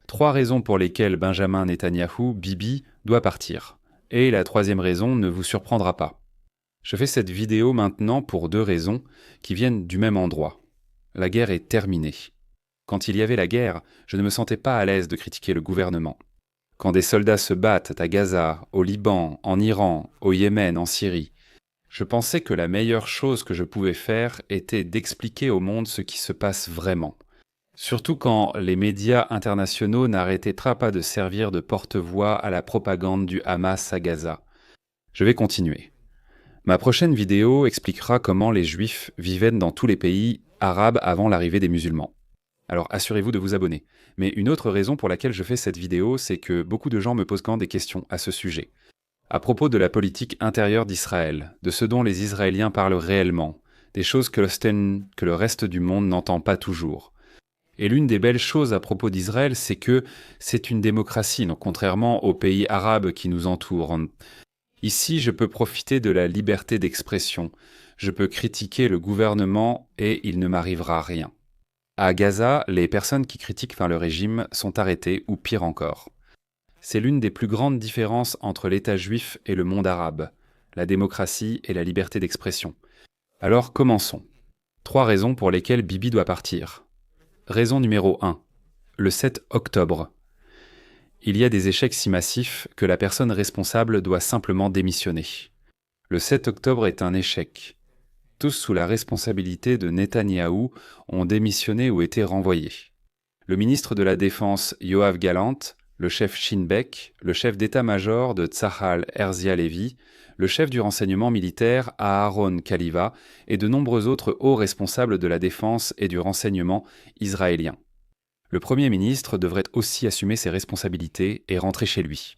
3 raisons pour lesquelles Benjamin Netanyahou, Bibi, doit partir. Et la troisième raison ne vous surprendra pas. Je fais cette vidéo maintenant pour 2 raisons qui viennent du même endroit. La guerre est terminée. Quand il y avait la guerre, je ne me sentais pas à l'aise de critiquer le gouvernement. Quand des soldats se battent à Gaza, au Liban, en Iran, au Yémen, en Syrie, je pensais que la meilleure chose que je pouvais faire était d'expliquer au monde ce qui se passe vraiment. Surtout quand les médias internationaux n'arrêtaient pas de servir de porte-voix à la propagande du Hamas à Gaza. Je vais continuer. Ma prochaine vidéo expliquera comment les Juifs vivaient dans tous les pays arabes avant l'arrivée des musulmans. Alors assurez-vous de vous abonner. Mais une autre raison pour laquelle je fais cette vidéo, c'est que beaucoup de gens me posent des questions à ce sujet. À propos de la politique intérieure d'Israël, de ce dont les Israéliens parlent réellement, des choses que le reste du monde n'entend pas toujours. Et l'une des belles choses à propos d'Israël, c'est que c'est une démocratie, donc contrairement aux pays arabes qui nous entourent. Ici, je peux profiter de la liberté d'expression. Je peux critiquer le gouvernement et il ne m'arrivera rien. À Gaza, les personnes qui critiquent le régime sont arrêtées ou pire encore. C'est l'une des plus grandes différences entre l'État juif et le monde arabe, la démocratie et la liberté d'expression. Alors commençons. 3 raisons pour lesquelles Bibi doit partir. Raison numéro 1. Le 7 octobre. Il y a des échecs si massifs que la personne responsable doit simplement démissionner. Le 7 octobre est un échec. Tous sous la responsabilité de Netanyahou ont démissionné ou été renvoyés. Le ministre de la Défense Yoav Gallant, le chef Shin Bet, le chef d'état-major de Tzahal Herzia Levi, le chef du renseignement militaire Aharon Kaliva et de nombreux autres hauts responsables de la défense et du renseignement israélien. Le Premier ministre devrait aussi assumer ses responsabilités et rentrer chez lui.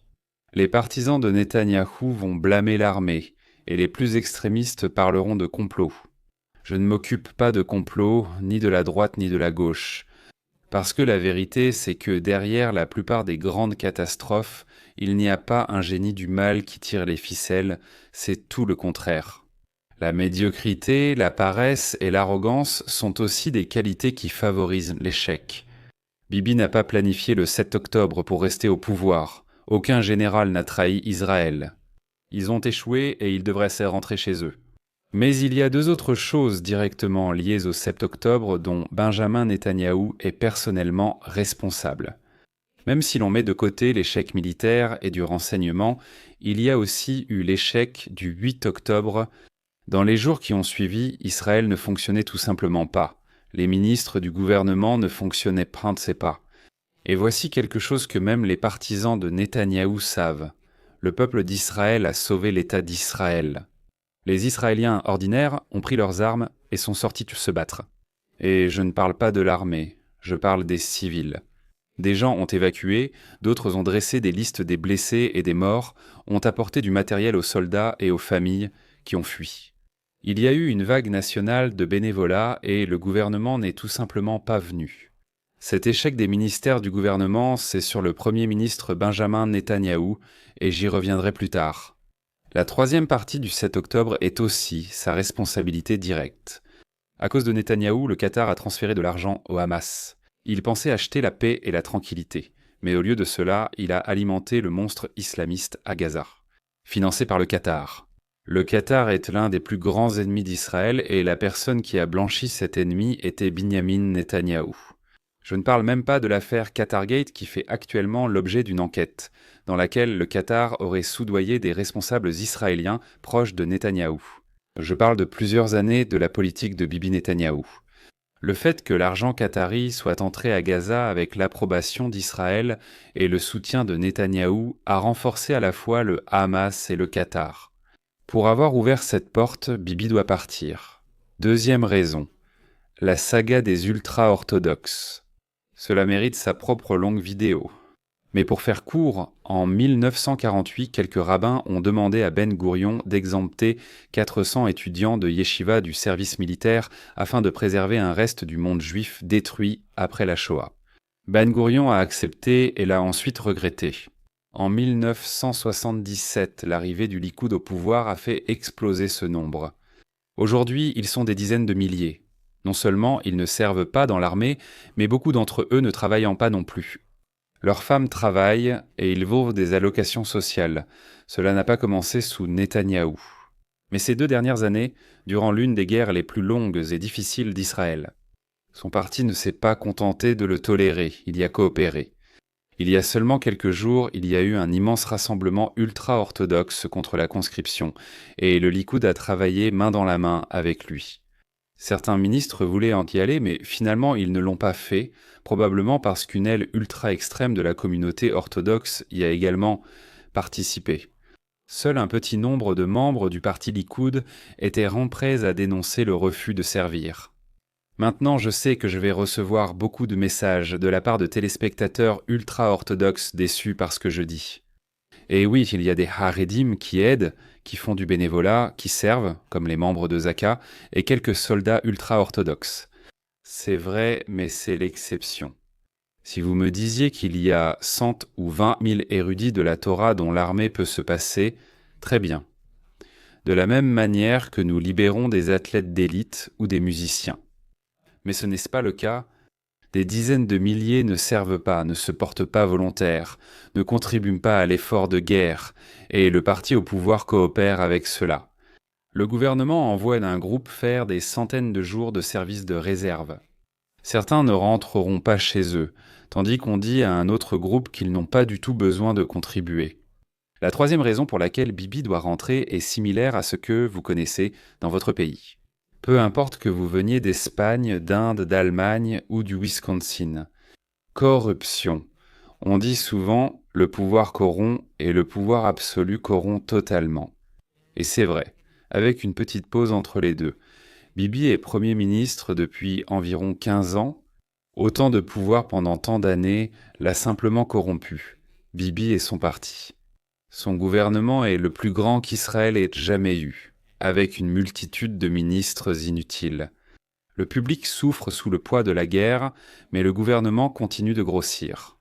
Les partisans de Netanyahou vont blâmer l'armée et les plus extrémistes parleront de complot. Je ne m'occupe pas de complot, ni de la droite ni de la gauche. Parce que la vérité, c'est que derrière la plupart des grandes catastrophes, il n'y a pas un génie du mal qui tire les ficelles, c'est tout le contraire. La médiocrité, la paresse et l'arrogance sont aussi des qualités qui favorisent l'échec. Bibi n'a pas planifié le 7 octobre pour rester au pouvoir. Aucun général n'a trahi Israël. Ils ont échoué et ils devraient rentrer chez eux. Mais il y a 2 autres choses directement liées au 7 octobre dont Benjamin Netanyahou est personnellement responsable. Même si l'on met de côté l'échec militaire et du renseignement, il y a aussi eu l'échec du 8 octobre. Dans les jours qui ont suivi, Israël ne fonctionnait tout simplement pas. Les ministres du gouvernement ne fonctionnaient pas. Et voici quelque chose que même les partisans de Netanyahou savent. Le peuple d'Israël a sauvé l'État d'Israël. Les Israéliens ordinaires ont pris leurs armes et sont sortis se battre. Et je ne parle pas de l'armée, je parle des civils. Des gens ont évacué, d'autres ont dressé des listes des blessés et des morts, ont apporté du matériel aux soldats et aux familles qui ont fui. Il y a eu une vague nationale de bénévolat et le gouvernement n'est tout simplement pas venu. Cet échec des ministères du gouvernement, c'est sur le Premier ministre Benjamin Netanyahou, et j'y reviendrai plus tard. La troisième partie du 7 octobre est aussi sa responsabilité directe. À cause de Netanyahou, le Qatar a transféré de l'argent au Hamas. Il pensait acheter la paix et la tranquillité, mais au lieu de cela, il a alimenté le monstre islamiste à Gaza, financé par le Qatar. Le Qatar est l'un des plus grands ennemis d'Israël et la personne qui a blanchi cet ennemi était Binyamin Netanyahou. Je ne parle même pas de l'affaire Qatargate qui fait actuellement l'objet d'une enquête, dans laquelle le Qatar aurait soudoyé des responsables israéliens proches de Netanyahou. Je parle de plusieurs années de la politique de Bibi Netanyahou. Le fait que l'argent qatari soit entré à Gaza avec l'approbation d'Israël et le soutien de Netanyahou a renforcé à la fois le Hamas et le Qatar. Pour avoir ouvert cette porte, Bibi doit partir. Deuxième raison, la saga des ultra-orthodoxes. Cela mérite sa propre longue vidéo. Mais pour faire court, en 1948, quelques rabbins ont demandé à Ben Gourion d'exempter 400 étudiants de yeshiva du service militaire afin de préserver un reste du monde juif détruit après la Shoah. Ben Gourion a accepté et l'a ensuite regretté. En 1977, l'arrivée du Likoud au pouvoir a fait exploser ce nombre. Aujourd'hui, ils sont des dizaines de milliers. Non seulement ils ne servent pas dans l'armée, mais beaucoup d'entre eux ne travaillant pas non plus. Leurs femmes travaillent et ils vivent des allocations sociales. Cela n'a pas commencé sous Netanyahou. Mais ces 2 dernières années, durant l'une des guerres les plus longues et difficiles d'Israël. Son parti ne s'est pas contenté de le tolérer, il y a coopéré. Il y a seulement quelques jours, il y a eu un immense rassemblement ultra-orthodoxe contre la conscription, et le Likoud a travaillé main dans la main avec lui. Certains ministres voulaient y aller, mais finalement ils ne l'ont pas fait, probablement parce qu'une aile ultra-extrême de la communauté orthodoxe y a également participé. Seul un petit nombre de membres du parti Likoud étaient prêts à dénoncer le refus de servir. Maintenant, je sais que je vais recevoir beaucoup de messages de la part de téléspectateurs ultra-orthodoxes déçus par ce que je dis. Et oui, il y a des Haredim qui aident, qui font du bénévolat, qui servent, comme les membres de Zaka, et quelques soldats ultra-orthodoxes. C'est vrai, mais c'est l'exception. Si vous me disiez qu'il y a 100 ou 20 000 érudits de la Torah dont l'armée peut se passer, très bien. De la même manière que nous libérons des athlètes d'élite ou des musiciens. Mais ce n'est pas le cas. Des dizaines de milliers ne servent pas, ne se portent pas volontaires, ne contribuent pas à l'effort de guerre, et le parti au pouvoir coopère avec cela. Le gouvernement envoie un groupe faire des centaines de jours de service de réserve. Certains ne rentreront pas chez eux, tandis qu'on dit à un autre groupe qu'ils n'ont pas du tout besoin de contribuer. La troisième raison pour laquelle Bibi doit rentrer est similaire à ce que vous connaissez dans votre pays. Peu importe que vous veniez d'Espagne, d'Inde, d'Allemagne ou du Wisconsin. Corruption. On dit souvent « le pouvoir corrompt » et « le pouvoir absolu corrompt totalement ». Et c'est vrai, avec une petite pause entre les deux. Bibi est Premier ministre depuis environ 15 ans. Autant de pouvoir pendant tant d'années l'a simplement corrompu. Bibi et son parti. Son gouvernement est le plus grand qu'Israël ait jamais eu, avec une multitude de ministres inutiles. Le public souffre sous le poids de la guerre, mais le gouvernement continue de grossir.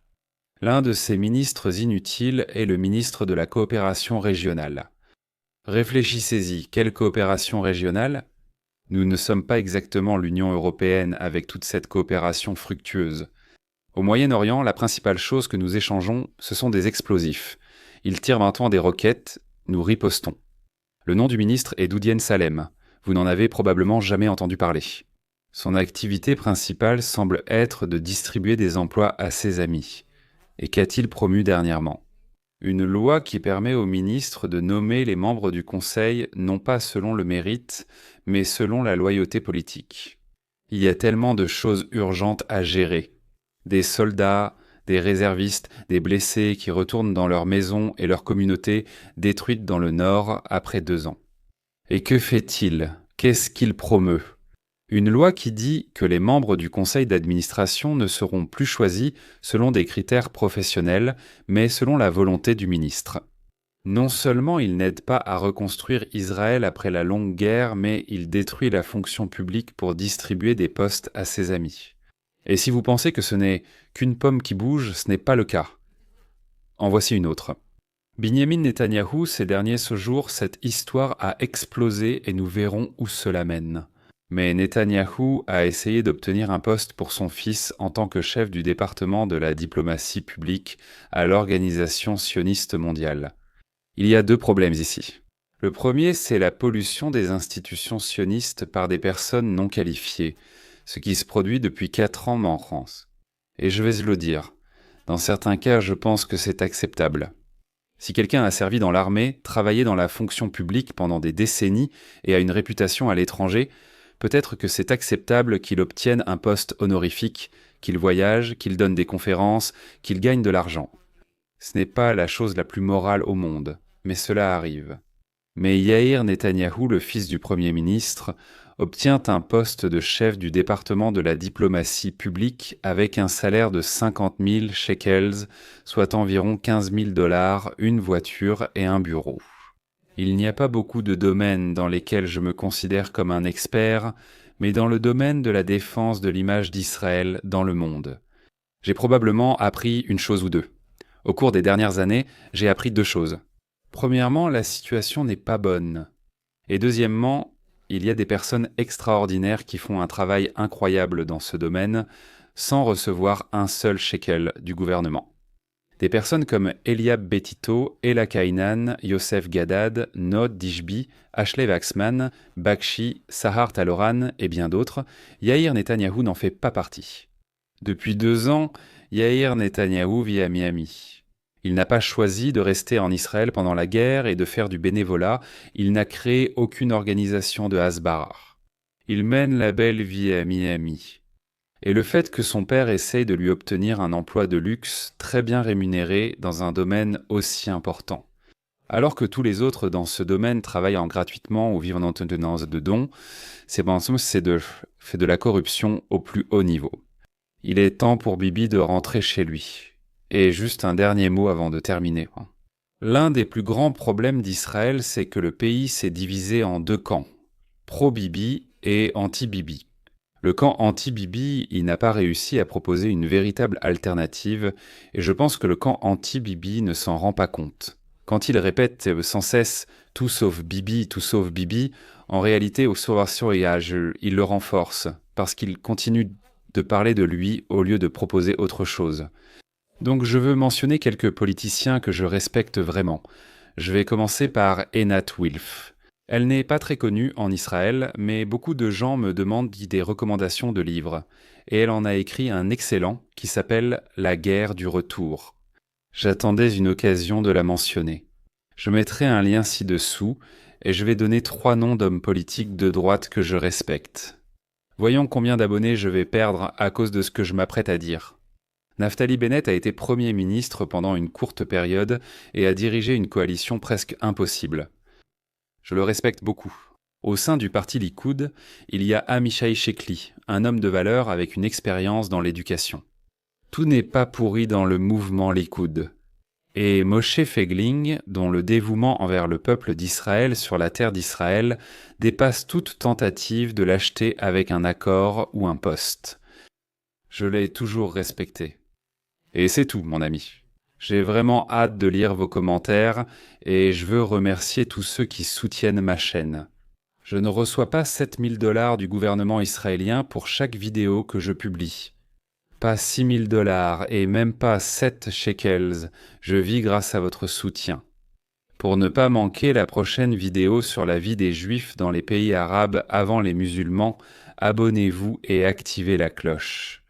L'un de ces ministres inutiles est le ministre de la coopération régionale. Réfléchissez-y, quelle coopération régionale ? Nous ne sommes pas exactement l'Union européenne avec toute cette coopération fructueuse. Au Moyen-Orient, la principale chose que nous échangeons, ce sont des explosifs. Ils tirent maintenant des roquettes, nous ripostons. Le nom du ministre est Doudienne Salem. Vous n'en avez probablement jamais entendu parler. Son activité principale semble être de distribuer des emplois à ses amis. Et qu'a-t-il promu dernièrement ? Une loi qui permet au ministre de nommer les membres du Conseil non pas selon le mérite, mais selon la loyauté politique. Il y a tellement de choses urgentes à gérer. Des soldats, des réservistes, des blessés qui retournent dans leur maison et leur communauté détruite dans le Nord après 2 ans. Et que fait-il ? Qu'est-ce qu'il promeut ? Une loi qui dit que les membres du conseil d'administration ne seront plus choisis selon des critères professionnels, mais selon la volonté du ministre. Non seulement il n'aide pas à reconstruire Israël après la longue guerre, mais il détruit la fonction publique pour distribuer des postes à ses amis. Et si vous pensez que ce n'est qu'une pomme qui bouge, ce n'est pas le cas. En voici une autre. Binyamin Netanyahou, ces derniers jours, cette histoire a explosé et nous verrons où cela mène. Mais Netanyahou a essayé d'obtenir un poste pour son fils en tant que chef du département de la diplomatie publique à l'Organisation sioniste mondiale. Il y a 2 problèmes ici. Le premier, c'est la pollution des institutions sionistes par des personnes non qualifiées, ce qui se produit depuis 4 ans en France. Et je vais le dire, dans certains cas, je pense que c'est acceptable. Si quelqu'un a servi dans l'armée, travaillé dans la fonction publique pendant des décennies et a une réputation à l'étranger, peut-être que c'est acceptable qu'il obtienne un poste honorifique, qu'il voyage, qu'il donne des conférences, qu'il gagne de l'argent. Ce n'est pas la chose la plus morale au monde, mais cela arrive. Mais Yair Netanyahou, le fils du Premier ministre, obtient un poste de chef du département de la diplomatie publique avec un salaire de 50 000 shekels, soit environ 15 000 $, une voiture et un bureau. Il n'y a pas beaucoup de domaines dans lesquels je me considère comme un expert, mais dans le domaine de la défense de l'image d'Israël dans le monde. J'ai probablement appris une chose ou 2. Au cours des dernières années, j'ai appris 2 choses. Premièrement, la situation n'est pas bonne. Et deuxièmement, il y a des personnes extraordinaires qui font un travail incroyable dans ce domaine, sans recevoir un seul shekel du gouvernement. Des personnes comme Eliab Betito, Ella Kainan, Youssef Gadad, Nod Dishbi, Ashley Waxman, Bakshi, Sahar Taloran et bien d'autres, Yair Netanyahou n'en fait pas partie. Depuis 2 ans, Yair Netanyahou vit à Miami. Il n'a pas choisi de rester en Israël pendant la guerre et de faire du bénévolat. Il n'a créé aucune organisation de Hasbara. Il mène la belle vie à Miami. Et le fait que son père essaye de lui obtenir un emploi de luxe très bien rémunéré dans un domaine aussi important. Alors que tous les autres dans ce domaine travaillent gratuitement ou vivent en tenance de dons, c'est de la corruption au plus haut niveau. Il est temps pour Bibi de rentrer chez lui. Et juste un dernier mot avant de terminer. L'un des plus grands problèmes d'Israël, c'est que le pays s'est divisé en 2 camps, pro-Bibi et anti-Bibi. Le camp anti-Bibi, il n'a pas réussi à proposer une véritable alternative, et je pense que le camp anti-Bibi ne s'en rend pas compte. Quand il répète sans cesse « tout sauf Bibi », en réalité, au survoyage, il le renforce, parce qu'il continue de parler de lui au lieu de proposer autre chose. Donc je veux mentionner quelques politiciens que je respecte vraiment. Je vais commencer par Einat Wilf. Elle n'est pas très connue en Israël, mais beaucoup de gens me demandent des recommandations de livres, et elle en a écrit un excellent qui s'appelle « La guerre du retour ». J'attendais une occasion de la mentionner. Je mettrai un lien ci-dessous, et je vais donner 3 noms d'hommes politiques de droite que je respecte. Voyons combien d'abonnés je vais perdre à cause de ce que je m'apprête à dire. Naftali Bennett a été Premier ministre pendant une courte période et a dirigé une coalition presque impossible. Je le respecte beaucoup. Au sein du parti Likoud, il y a Amichai Shekli, un homme de valeur avec une expérience dans l'éducation. Tout n'est pas pourri dans le mouvement Likoud. Et Moshe Fegling, dont le dévouement envers le peuple d'Israël sur la terre d'Israël dépasse toute tentative de l'acheter avec un accord ou un poste. Je l'ai toujours respecté. Et c'est tout, mon ami. J'ai vraiment hâte de lire vos commentaires et je veux remercier tous ceux qui soutiennent ma chaîne. Je ne reçois pas 7 000 $ du gouvernement israélien pour chaque vidéo que je publie. Pas 6 000 $ et même pas 7 shekels. Je vis grâce à votre soutien. Pour ne pas manquer la prochaine vidéo sur la vie des Juifs dans les pays arabes avant les musulmans, abonnez-vous et activez la cloche.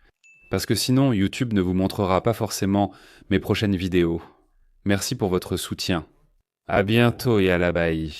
Parce que sinon, YouTube ne vous montrera pas forcément mes prochaines vidéos. Merci pour votre soutien. À bientôt et à la bye.